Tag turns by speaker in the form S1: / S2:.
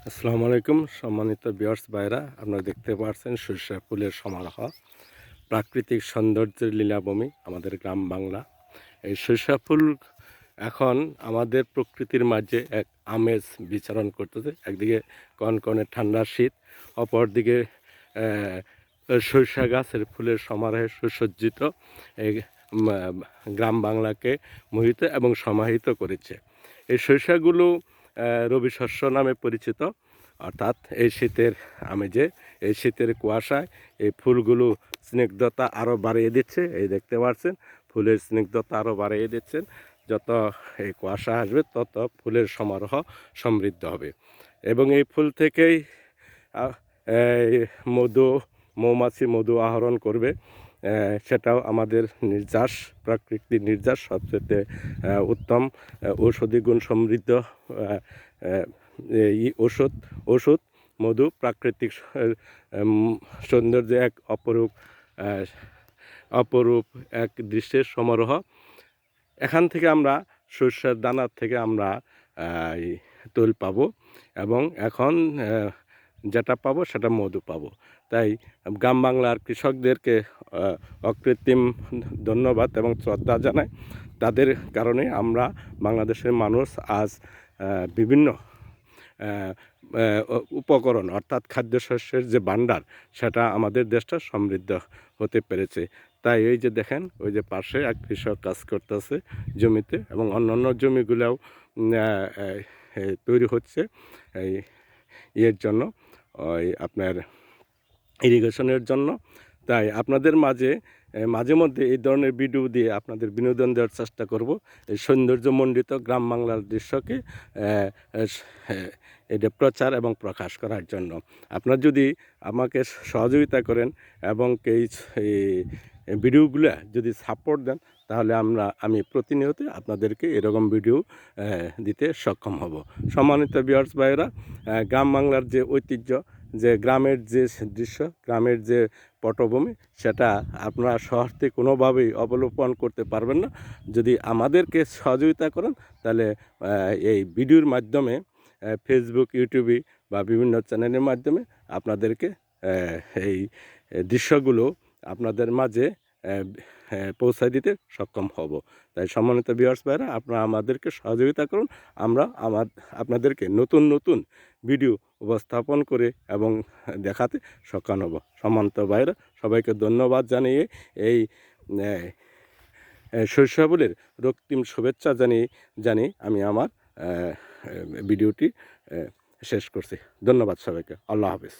S1: আসসালামু আলাইকুম সম্মানিত ভিউয়ার্স ভাইরা, আপনারা দেখতে পাচ্ছেন সরিষা ফুলের সমারোহ, প্রাকৃতিক সৌন্দর্যের লীলাভূমি আমাদের গ্রাম বাংলা। এই সরিষা ফুল এখন আমাদের প্রকৃতির মাঝে এক আমেজ বিচরণ করতেছে। একদিকে কনকনে ঠান্ডা শীত, অপরদিকে সরিষা গাছের ফুলের সমারোহে সুসজ্জিত এই গ্রাম বাংলাকে মোহিত এবং সমাহিত করেছে। এই সরিষাগুলো রবি শস্য নামে পরিচিত, অর্থাৎ এই শীতের আমেজে, এই শীতের কুয়াশায় এই ফুলগুলো স্নিগ্ধতা আরও বাড়িয়ে দিচ্ছে। এই দেখতে পাচ্ছেন ফুলের স্নিগ্ধতা আরও বাড়িয়ে দিচ্ছেন। যত এই কুয়াশা আসবে তত ফুলের সমারোহ সমৃদ্ধ হবে এবং এই ফুল থেকেই মধু, মৌমাছি মধু আহরণ করবে। সেটাও আমাদের নির্যাস, প্রাকৃতিক নির্যাস সবচেয়ে উত্তম ঔষধি গুণ সমৃদ্ধ এই ওষুধ মধু, প্রাকৃতিক সৌন্দর্য, এক অপরূপ এক দৃশ্যের সমারোহ। এখান থেকে আমরা সরষের দানার থেকে আমরা তৈল পাবো এবং এখন যেটা পাবো সেটা মধু পাবো। তাই গ্রাম বাংলার কৃষকদেরকে অকৃত্রিম ধন্যবাদ এবং শ্রদ্ধা জানাই। তাদের কারণে আমরা বাংলাদেশের মানুষ আজ বিভিন্ন উপকরণ, অর্থাৎ খাদ্যশস্যের যে ভাণ্ডার, সেটা আমাদের দেশটা সমৃদ্ধ হতে পেরেছে। তাই এই যে দেখেন, ওই যে পাশে এক কৃষক কাজ করতেছে জমিতে, এবং অন্যান্য জমিগুলোও তৈরি হচ্ছে এই ইয়ের জন্য, ওই আপনার ইরিগেশনের জন্য। তাই আপনাদের মাঝে মধ্যে এই ধরনের ভিডিও দিয়ে আপনাদের বিনোদন দেওয়ার চেষ্টা করব, এই সৌন্দর্যমণ্ডিত গ্রাম বাংলার দৃশ্যকে এটা প্রচার এবং প্রকাশ করার জন্য। আপনারা যদি আমাকে সহযোগিতা করেন এবং এই ভিডিওগুলো যদি সাপোর্ট দেন, তাহলে আমি প্রতিনিয়ত আপনাদেরকে এরকম ভিডিও দিতে সক্ষম হব। সম্মানিত ভিউয়ার্স ভাইয়েরা, গ্রাম বাংলার যে ঐতিহ্য, যে গ্রামের যে দৃশ্য, গ্রামের যে পটভূমি, সেটা আপনারা শহর থেকে কোনোভাবেই অবলোকন করতে পারবেন না। যদি আমাদেরকে সহযোগিতা করেন, তাহলে এই ভিডিওর মাধ্যমে ফেসবুক, ইউটিউবে বা বিভিন্ন চ্যানেলের মাধ্যমে আপনাদেরকে এই দৃশ্যগুলো আপনাদের মাঝে পৌঁছায় দিতে সক্ষম হব। তাই সম্মানিত ভিউয়ার্স ভাইরা, আপনারা আমাদেরকে সহযোগিতা করুন। আমরা আপনাদেরকে নতুন ভিডিও উপস্থাপন করে এবং দেখাতে সক্ষম হব। সম্মানিত ভাইরা, সবাইকে ধন্যবাদ জানিয়ে এই সরিষা ফুলের রক্তিম শুভেচ্ছা জানিয়ে আমি আমার ভিডিওটি শেষ করছি। ধন্যবাদ সবাইকে। আল্লাহ হাফেজ।